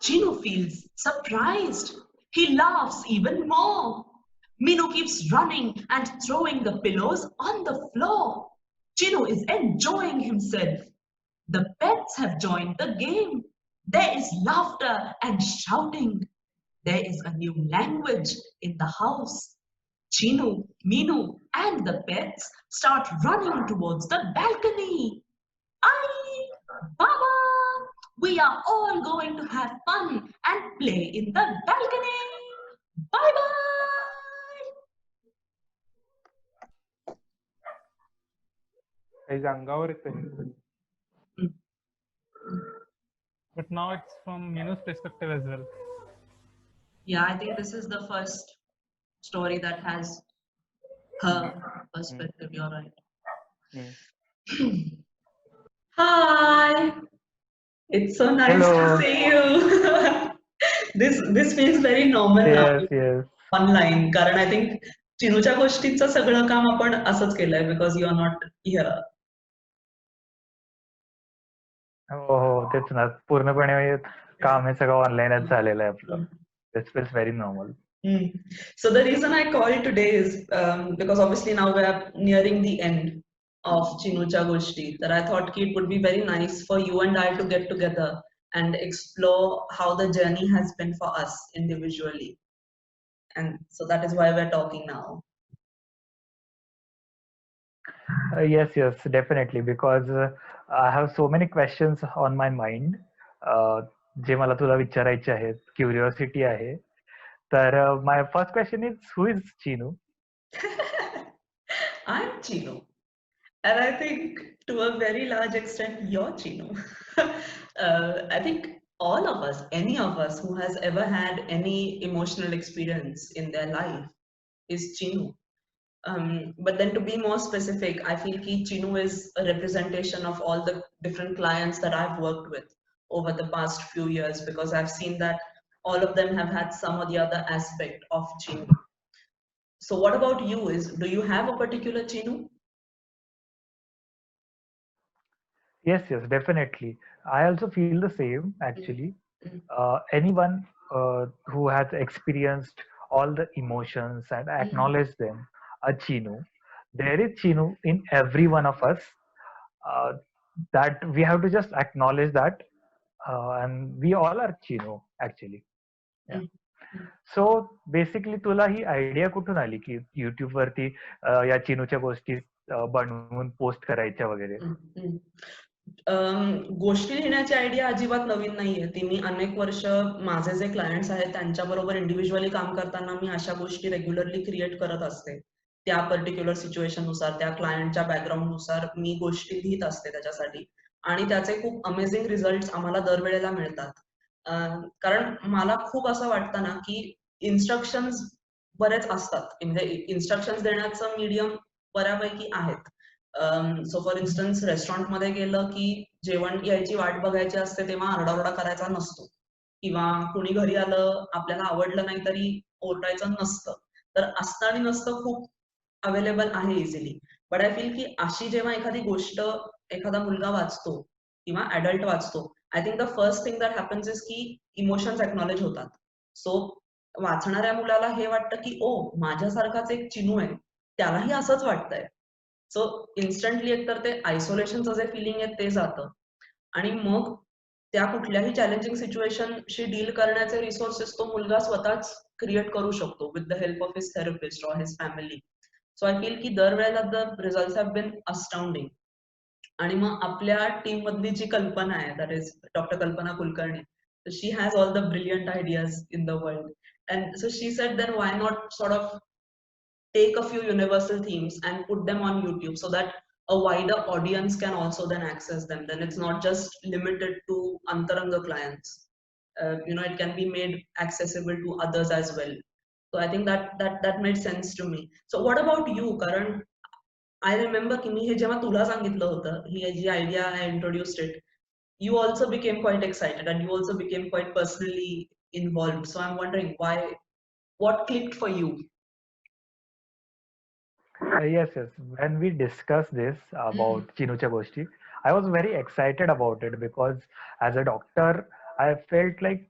Chino feels surprised. He laughs even more. Minu keeps running and throwing the pillows on the floor. Chino is enjoying himself. The pets have joined the game. There is laughter and shouting. There is a new language in the house. Chino, Minu, and the pets start running towards the balcony. Ai, Baba, we are all going to have fun and play in the balcony. Bye bye. काही अंगावर येतंय. But now it's from Minu's perspective as well. Yeah, I think this is the first story that has her perspective. You're right. Hi, it's so nice Hello. to see you. this feels very normal now. Yes. Online, कारण I think चिनूच्या गोष्टींचं सगळं काम आपण असंच केलंय because you are not here. हो तेच ना पूर्णपणे काम हे सगळं ऑनलाईनच झालेलं आहे आपलं. This feels very normal. So the reason I called today is because obviously now we are nearing the end of Chinucha Goshti, that I thought it would be very nice for you and I to get together and explore how the journey has been for us individually. And so that is why we're talking now. Yes, definitely, because I have so many questions on my mind. जे मला तुला विचारायचे आहेत, curiosity आहे. तर my first question is, who is Chinu? I'm Chino. And I think to a very large extent, you're Chino. I think all of us, any of us who has ever had any emotional experience in their life is Chino. But then to be more specific, I feel ki Chinu is a representation of all the different clients that I've worked with over the past few years, because I've seen that all of them have had some or the other aspect of Chinu. So what about you? Do you have a particular Chinu? Yes, definitely. I also feel the same actually. Anyone who has experienced all the emotions and acknowledged them, a Chinu. There is Chinu in every one of us. That we have to just acknowledge that, and we all are Chinu actually. Yeah. So basically तुला ही idea कुठून आली की YouTube वरती या चिनूच्या गोष्टी बनवून post करायच्या वगैरे? गोष्टी लिहिण्याची आयडिया अजिबात नवीन नाहीये. ती मी अनेक वर्ष माझे जे क्लायंट्स आहेत त्यांच्याबरोबर इंडिव्हिज्युअली काम करताना मी अशा गोष्टी रेग्युलरली क्रिएट करत असते. त्या पर्टिक्युलर सिच्युएशन नुसार, त्या क्लायंटच्या बॅकग्राऊंड नुसार मी गोष्टी लिहित असते त्याच्यासाठी, आणि त्याचे खूप अमेझिंग रिझल्ट आम्हाला दरवेळेला मिळतात. कारण मला खूप असं वाटतं ना की इन्स्ट्रक्शन्स बरेच असतात, म्हणजे इन्स्ट्रक्शन्स देण्याचं मीडियम बऱ्यापैकी आहेत. सो फॉर इन्स्टन्स रेस्टॉरंटमध्ये गेलं की जेवण यायची वाट बघायची असते तेव्हा आरडाओरडा करायचा नसतो, किंवा कुणी घरी आलं आपल्याला आवडलं नाही तरी ओरडायचं नसतं. तर असतं आणि नसतं खूप अवेलेबल आहे इझिली. बट आय फील की अशी जेव्हा एखादी गोष्ट एखादा मुलगा वाचतो किंवा ऍडल्ट वाचतो, I think the first thing that happens is की इमोशन्स एक्नॉलेज होतात. सो वाचणाऱ्या मुलाला हे वाटतं की ओ माझ्यासारखाच एक चिनू आहे, त्यालाही असंच वाटतंय. सो इन्स्टंटली एकतर ते आयसोलेशनचं जे फिलिंग आहे ते जातं, आणि मग त्या कुठल्याही चॅलेंजिंग सिच्युएशनशी डील करण्याचे रिसोर्सेस तो मुलगा स्वतःच क्रिएट करू शकतो with the help of his therapist or his family. So I feel की दरवेळेला the results have been astounding. आणि मग आपल्या टीम मधली जी कल्पना आहे, that is doctor Kalpana Kulkarni, she has all the brilliant ideas in the world, and so she said then why not sort of take a few universal themes and put them on YouTube so that a wider audience can also then access them. Then it's not just limited to Antaranga clients. It can be made accessible to others as well. So I think that made sense to me. So what about you, Karan? I remember की मी हे जेव्हा तुला सांगितलं होतं, ही जी idea I introduced it, you also became quite excited and you also became quite personally involved. So I'm wondering what clicked for you? Yes. When we discussed this about Chinucha Goshti, I was very excited about it because as a doctor, I felt like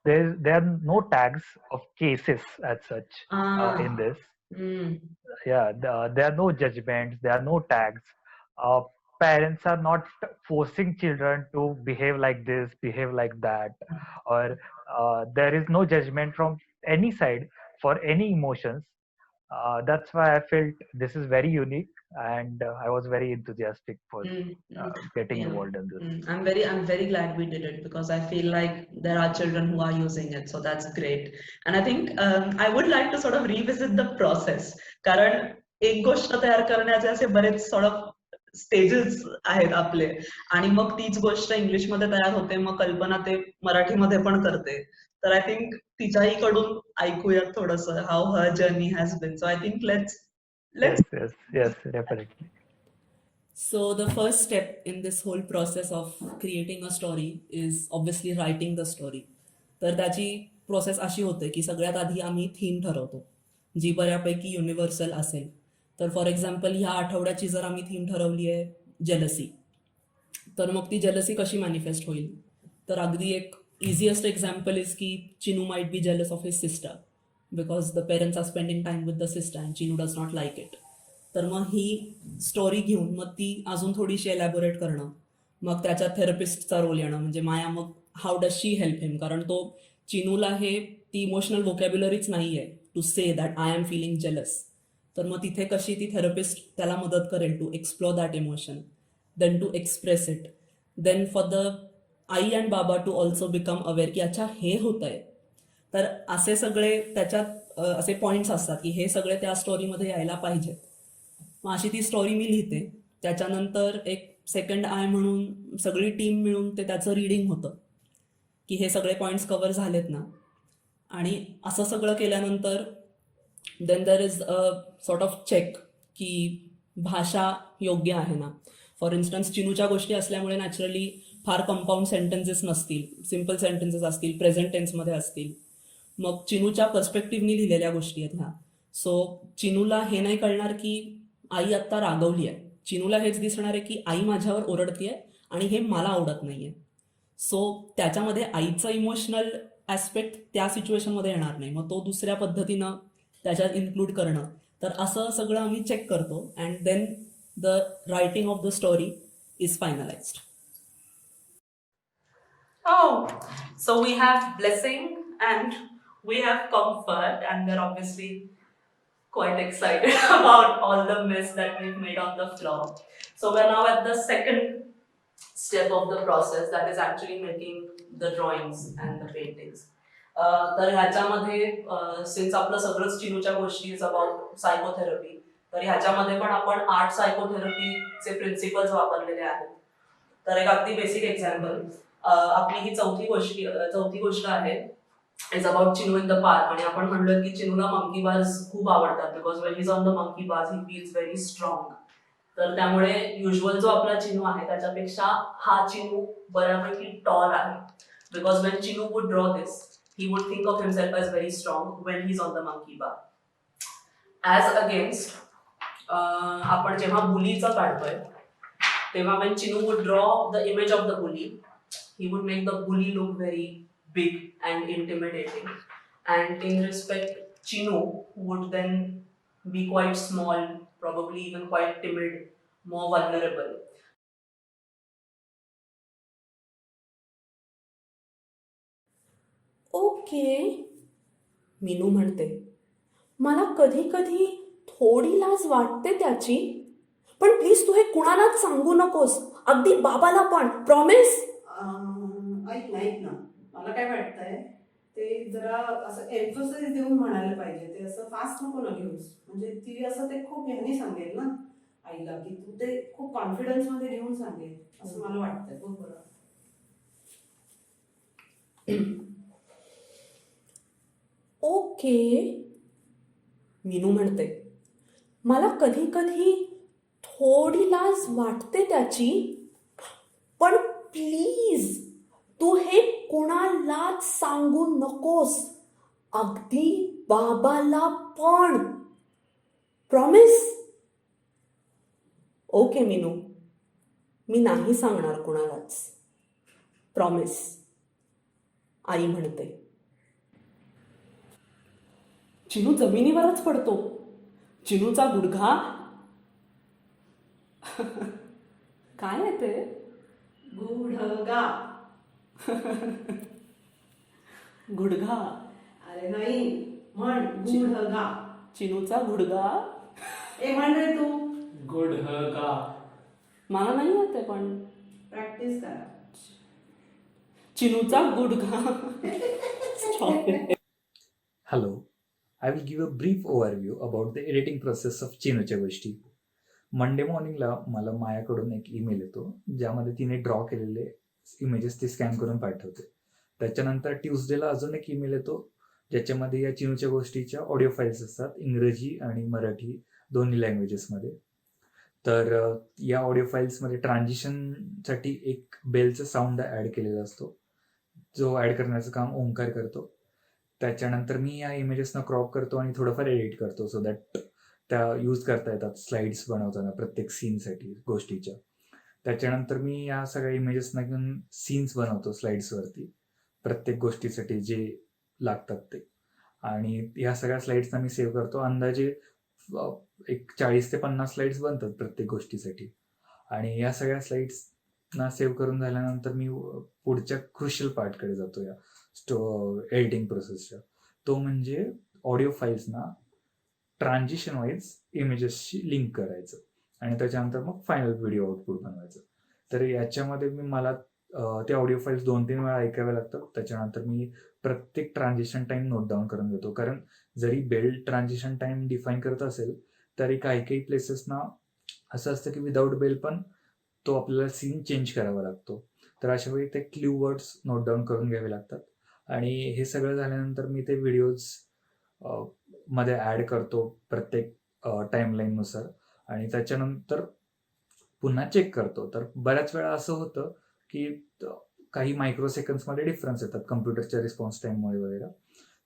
there are no tags of cases as such in Ah, this. mm, Yeah, there are no judgments, there are no tags. Uh, Parents are not forcing children to behave like this, behave like that, or there is no judgment from any side for any emotions. That's why I felt this is very unique, and I was very enthusiastic for mm, mm. getting Yeah. involved in this. I'm very glad we did it because I feel like there are children who are using it, so that's great. And I think I would like to sort of revisit the process. कारण एक गोष्ट तयार करण्याचे असे बरेच sort of stages आहेत आपले आणि मग तीच गोष्ट इंग्लिशमध्ये तयार होते, मग कल्पना ते मराठीमध्ये पण करते. तर आय थिंक तिच्याहीकडून ऐकूयात थोडंसं how her journey has been. So I think let's Yes, let's yes, yes, definitely. So, the first step in this whole process of creating a story is obviously writing the story. तर त्याची process अशी होते की सगळ्यात आधी आम्ही theme ठरवतो, जी बऱ्यापैकी युनिव्हर्सल असेल. तर फॉर एक्झाम्पल ह्या आठवड्याची जर आम्ही थीम ठरवली आहे जेलसी, तर मग ती जेलसी कशी मॅनिफेस्ट होईल. तर अगदी एक इझिएस्ट एक्झाम्पल इज की Chinu might be jealous of his sister because the parents are spending time with the sister and Chinu does not like it. तर मग ही स्टोरी घेऊन मग ती अजून थोडीशी एलॅबोरेट करणं, मग त्याच्यात थेरपिस्टचा रोल येणं, म्हणजे माया मग how does she help him, कारण तो चिनूला हे ती इमोशनल व्होकॅब्युलरीच नाही आहे to say that I am feeling jealous. तर मग तिथे कशी ती थेरपिस्ट त्याला मदत करेल to explore that emotion, then to express it, then for the आई अँड बाबा टू ऑल्सो बिकम अवेअर की अच्छा हे होत आहे. तर असे सगळे त्याच्यात असे पॉईंट्स असतात की हे सगळे त्या स्टोरीमध्ये यायला पाहिजेत. मग अशी ती स्टोरी मी लिहिते. त्याच्यानंतर एक सेकंड आय म्हणून सगळी टीम मिळून ते त्याचं रीडिंग होतं की हे सगळे पॉईंट्स कव्हर झालेत ना. आणि असं सगळं केल्यानंतर then there is a sort of check की भाषा योग्य आहे ना. फॉर इन्स्टन्स चिनूच्या गोष्टी असल्यामुळे नॅचरली फार कंपाऊंड सेंटेन्सेस नसतील, सिम्पल सेंटेन्सेस असतील, प्रेझेंट टेन्समध्ये असतील. मग चिनूच्या पर्स्पेक्टिव्हनी लिहिलेल्या गोष्टी आहेत ह्या. सो चिनूला हे नाही कळणार की आई आत्ता रागवली आहे, चिनूला हेच दिसणार आहे की आई माझ्यावर ओरडतीये आणि हे मला आवडत नाहीये. सो त्याच्यामध्ये आईचं इमोशनल ॲस्पेक्ट त्या सिच्युएशनमध्ये येणार नाही, मग तो दुसऱ्या पद्धतीनं त्याच्यात इन्क्लूड करणं. तर असं सगळं आम्ही चेक करतो and then the writing of the story is finalised. Oh, so we have blessing and we have comfort, and they're obviously quite excited about all the mess that we've made on the floor. So we're now at the second step of the process, that is actually making the drawings and the paintings. तर ह्याच्यामध्ये since आपलं सगळंच चिनूच्या गोष्टी is about psychotherapy, तर ह्याच्यामध्ये पण आपण art सायकोथेरपीचे principles वापरलेले आहेत. तर एक अगदी बेसिक एक्झाम्पल, आपली ही चौथी गोष्ट आहे is about Chinu in the park. आणि आपण म्हणलो की चिनूला मंकी बार्स खूप आवडतात because Wien is on the monkey bars he feels very strong. तर त्यामुळे युजल जो आपला चिनू आहे त्याच्यापेक्षा हा चिनू बऱ्यापैकी टॉल आहे, because when Chinu would draw this he would think of himself as very strong when he is on the monkey bar. As against आपण जेव्हा बुलीचं काढतोय तेव्हा when Chinu would draw the image of the bully, he would make the bully look very big and intimidating, and in respect Chinu would then be quite small, probably even quite timid, more vulnerable. Okay, Meenu म्हणते, मला कधी कधी थोडी लाज वाटते त्याची, पण please तू हे कुणालाच सांगू नकोस, अगदी बाबाला पण, प्रॉमिस. ऐक ना, मला काय वाटतंय ते जरा असं एम्फोसिस देऊन म्हणायला पाहिजे. ते असं फास्ट नको ना घेऊस, म्हणजे ती असं ते खूप ह्यानी सांगेल ना आईला की तू ते खूप कॉन्फिडन्स मध्ये घेऊन सांगेल असं मला वाटतंय. बघ बरं. ओके, मीनू म्हणते, मला कधी कधी थोडी लाज वाटते त्याची, पण प्लीज तू हे कोणालाच सांगू नकोस, अगदी बाबाला पण, प्रॉमिस. ओके मीनू, मी नाही सांगणार कोणालाच, प्रॉमिस. आई म्हणते. चिनू जमिनीवरच पडतो. चिनूचा गुडघा. काय आहे ते? गुढगा. गुडघा. अरे नाही, म्हण गुढगा. चिनूचा गुडघा. ए म्हण रे तू. गुडघा. मला नाही येते पण. प्रॅक्टिस करा. चिनूचा गुडघा. Hello, I will give a brief overview about the editing process of चिनूच्या गोष्टी. मंडे मॉर्निंगला मला मायाकडून एक ईमेल येतो ज्यामध्ये तिने ड्रॉ केलेले इमेजेस ती स्कॅन करून पाठवते. त्याच्यानंतर ट्यूसडेला अजून एक ईमेल येतो ज्याच्यामध्ये या चिनूच्या गोष्टीच्या ऑडिओ फाईल्स असतात, इंग्रजी आणि मराठी दोन्ही लँग्वेजेसमध्ये. तर या ऑडिओ फाईल्समध्ये ट्रान्झिशनसाठी एक बेलचा साऊंड ॲड केलेला असतो जो ॲड करण्याचं काम ओंकार करतो. त्याच्यानंतर मी या इमेजेसना क्रॉप करतो आणि थोडंफार एडिट करतो सो दॅट त्या यूज करता येतात स्लाइड्स बनवताना प्रत्येक सीनसाठी गोष्टीच्या. त्याच्यानंतर मी या सगळ्या इमेजेसना घेऊन सीन्स बनवतो स्लाइड्सवरती प्रत्येक गोष्टीसाठी जे लागतात ते. आणि या सगळ्या स्लाइड्सना मी सेव्ह करतो. अंदाजे एक 40 ते 50 स्लाइड्स बनतात प्रत्येक गोष्टीसाठी. आणि या सगळ्या स्लाइड्सना सेव्ह करून झाल्यानंतर मी पुढच्या क्रुशियल पार्टकडे जातो या एडिटिंग प्रोसेसच्या. तो म्हणजे ऑडिओ फाईल्सना ट्रान्झिशन वाईज इमेजेसशी लिंक करायचं आणि त्याच्यानंतर मग फायनल व्हिडिओ आउटपुट बनवायचं. तर याच्यामध्ये मला ते ऑडिओ फाईल्स 2-3 वेळा ऐकावे लागतात. त्याच्यानंतर मी प्रत्येक ट्रान्झिशन टाईम नोट डाऊन करून घेतो, कारण जरी बेल ट्रान्झिशन टाईम डिफाईन करत असेल तरी काही प्लेसेसना असं असतं की विदाऊट बेल पण तो आपल्याला सीन चेंज करावा लागतो. तर अशा वेळी ते क्ल्यू वर्ड्स नोट डाऊन करून घ्यावे लागतात. आणि हे सगळं झाल्यानंतर मी ते व्हिडिओज मध्ये ॲड करतो प्रत्येक टाईमलाईननुसार आणि त्याच्यानंतर पुन्हा चेक करतो. तर बऱ्याच वेळा असं होतं की काही मायक्रो सेकंड्समध्ये डिफरन्स येतात कम्प्युटरच्या रिस्पॉन्स टाईममुळे वगैरे.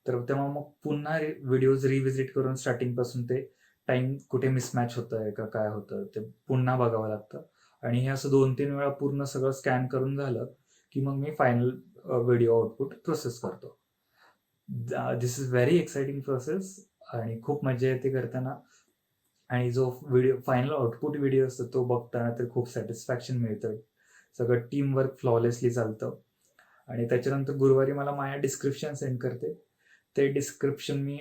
तर तेव्हा मग पुन्हा व्हिडिओज रिव्हिजिट करून स्टार्टिंगपासून ते टाईम कुठे मिसमॅच होतं आहे का काय होतं ते पुन्हा बघावं लागतं. आणि हे असं 2-3 वेळा पूर्ण सगळं स्कॅन करून झालं की मग मी फायनल व्हिडिओ आउटपुट प्रोसेस करतो. दिस इज व्हेरी एक्साइटिंग प्रोसेस आणि खूप मजा येते करताना. आणि जो व्हिडिओ फायनल आउटपुट व्हिडिओ असतो तो बघताना तर खूप सॅटिस्फॅक्शन मिळतं. सगळं टीमवर्क फ्लॉलेसली चालतं. आणि त्याच्यानंतर गुरुवारी मला माया डिस्क्रिप्शन सेंड करते. ते डिस्क्रिप्शन मी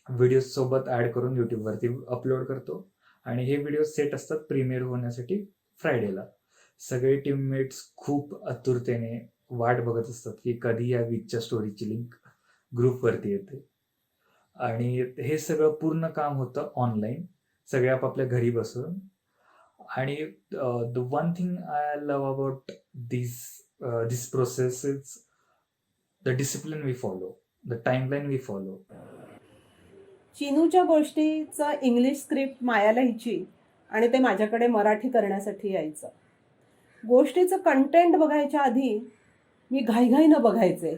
व्हिडिओसोबत ॲड करून यूट्यूबवरती अपलोड करतो. आणि हे व्हिडिओ सेट असतात प्रीमियर होण्यासाठी फ्रायडेला. सगळे टीममेट्स खूप आतुरतेने वाट बघत असतात की कधी या वीकच्या स्टोरीची लिंक ग्रुपवरती येते. आणि हे सगळं पूर्ण काम होतं ऑनलाईन, सगळे आपापल्या घरी बसून. आणि the one thing I love about this process is the discipline we follow, the timeline we follow. चिनूच्या गोष्टीचं इंग्लिश स्क्रिप्ट माया लिहायची आणि ते माझ्याकडे मराठी करण्यासाठी यायचं. गोष्टीचं कंटेंट बघायच्या आधी मी घाईघाईनं बघायचे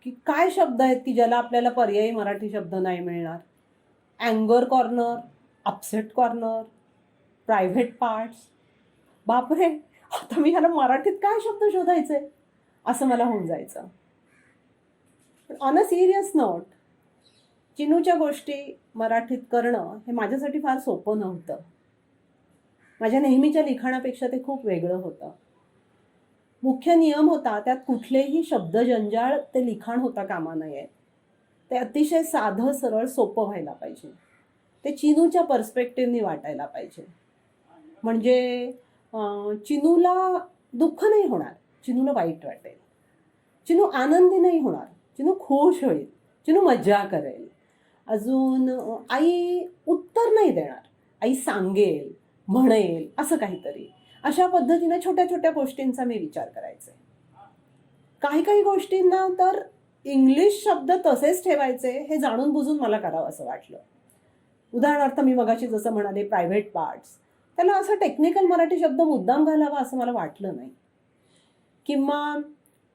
की काय शब्द आहेत की ज्याला आपल्याला पर्यायी मराठी शब्द नाही मिळणार. अँगर corner, upset corner, private parts. बापरे, आता मी ह्याला मराठीत काय शब्द शोधायचे असं मला होऊन जायचं. पण ऑन अ सिरियस नोट, चिनूच्या गोष्टी मराठीत करणं हे माझ्यासाठी फार सोपं नव्हतं. माझ्या नेहमीच्या लिखाणापेक्षा ते खूप वेगळं होतं. मुख्य नियम होता त्यात कुठलेही शब्दजंजाळ ते लिखाण होता कामा नये. ते अतिशय साधं सरळ सोपं व्हायला पाहिजे. ते चिनूच्या पर्स्पेक्टिव्हनी वाटायला पाहिजे. म्हणजे चिनूला दुःख नाही होणार, चिनूला वाईट वाटेल. चिनू आनंदी नाही होणार, चिनू खुश होईल, चिनू मजा करेल. अजून आई उत्तर नाही देणार, आई सांगेल, म्हणेल असं काहीतरी. अशा पद्धतीने छोट्या छोट्या गोष्टींचा मी विचार करायचे. काही गोष्टींना तर इंग्लिश शब्द तसेच ठेवायचे हे जाणून बुजून मला करावं असं वाटलं. उदाहरणार्थ मी मगाशी जसं म्हणाले प्रायव्हेट पार्ट्स, त्याला असं टेक्निकल मराठी शब्द मुद्दाम घालावा असं मला वाटलं नाही. किंवा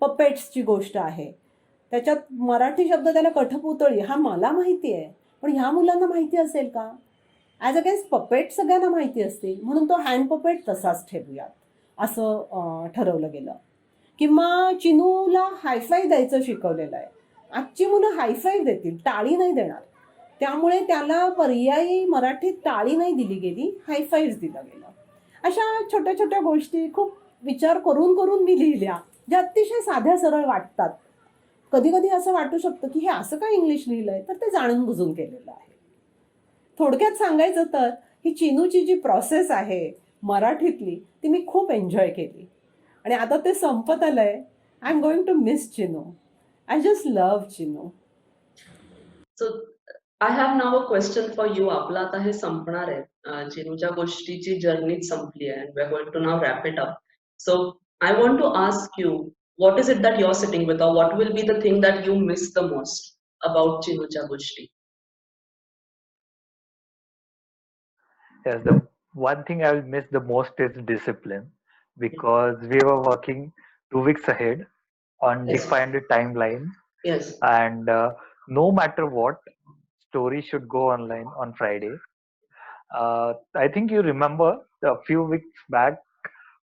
पपेट्सची गोष्ट आहे, त्याच्यात मराठी शब्द त्याला कठपुतळी हा मला माहिती आहे, पण ह्या मुलांना माहिती असेल का? ॲज अगेन्स्ट पपेट सगळ्यांना माहिती असतील, म्हणून तो हँड पपेट तसाच ठेवूयात असं ठरवलं गेलं. किंवा चिनूला हायफाय द्यायचं शिकवलेलं आहे. आजची मुलं हायफाय देतील, टाळी नाही देणार. त्यामुळे त्याला पर्यायी मराठीत टाळी नाही दिली गेली, हायफाईव्ह दिलं गेलं. अशा छोट्या छोट्या गोष्टी खूप विचार करून करून मी लिहिल्या, ज्या अतिशय साध्या सरळ वाटतात. कधी कधी असं वाटू शकतं की हे असं काय इंग्लिश लिहिलंय, तर ते जाणून बुजून केलेलं आहे. थोडक्यात सांगायचं तर ही चिनूची जी प्रोसेस आहे मराठीतली, ती मी खूप एन्जॉय केली. आणि आता ते संपत आलंय. I am going to miss Chinu. I just love Chinu. So I have now a question for you. आपलं आता हे संपणार आहे, चिनूच्या गोष्टीची जर्नीच संपली आहे. We are going to now wrap it up. So I want to ask you, what is it that you're sitting with, or what will be the thing that you miss the most about Chinucha Goshti? Yes, the one thing I will miss the most is discipline, because we were working 2 weeks ahead on Yes. defined timeline, Yes. and no matter what, story should go online on Friday. I think you remember a few weeks back,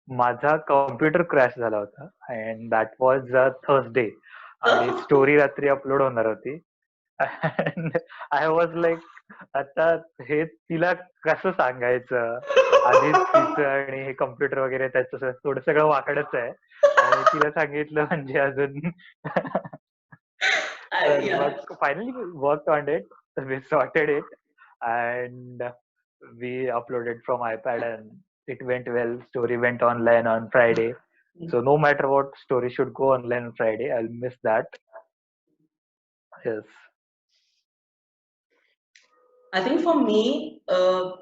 माझा computer crash झाला होता, and that was Thursday, आणि story रात्री upload होणार होती. And I was like, आता हे तिला कसं सांगायचं, आधीच तिचं आणि हे कम्प्युटर वगैरे त्याचं थोडं सगळं वाकडच आहे, आणि तिला सांगितलं म्हणजे अजून. But finally we worked on it, we sorted it, and we uploaded from iPad, and it went well. Story went online on Friday. So no matter what, story should go online on Friday. I'll miss that. Yes. I think for me,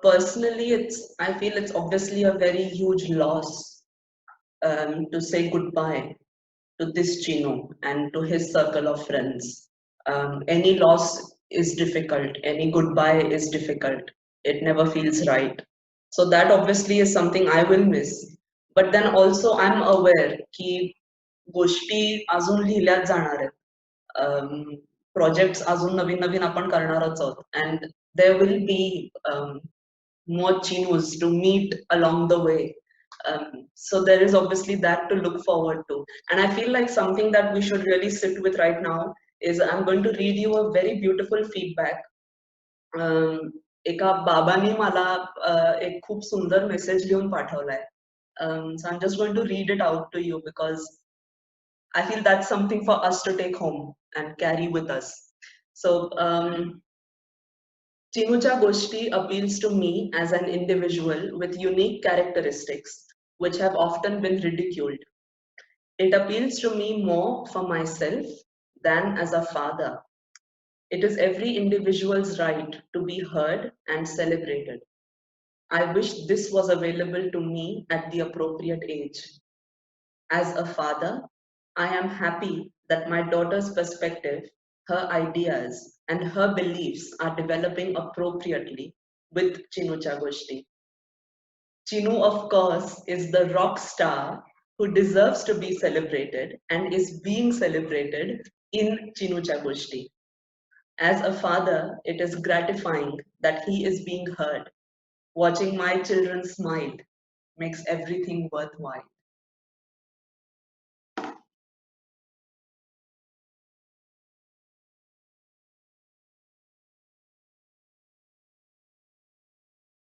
personally, I feel it's obviously a very huge loss to say goodbye to this Chino and to his circle of friends. Any loss is difficult. Any goodbye is difficult. It never feels right. So that obviously is something I will miss. But then also I'm aware की गोष्टी अजून लिहिल्याच जाणार आहेत. Projects अजून नवीन नवीन आपण करणारच आहोत. And there will be more Chinus to meet along the way. So there is obviously that to look forward to. And I feel like something that we should really sit with right now is, I'm going to read you a very beautiful feedback. एका बाबांनी मला एक खूप सुंदर message लिहून पाठवलाय. So I'm just going to read it out to you, because I feel that's something for us to take home and carry with us. So Chinucha Goshti appeals to me as an individual with unique characteristics which have often been ridiculed. It appeals to me more for myself than as a father. It is every individual's right to be heard and celebrated. I wish this was available to me at the appropriate age. As a father, I am happy that my daughter's perspective, her ideas, and her beliefs are developing appropriately with Chinucha Goshti. Chinu, of course, is the rock star who deserves to be celebrated and is being celebrated in Chinucha Goshti. As a father, it is gratifying that he is being heard. Watching my children smile makes everything worthwhile.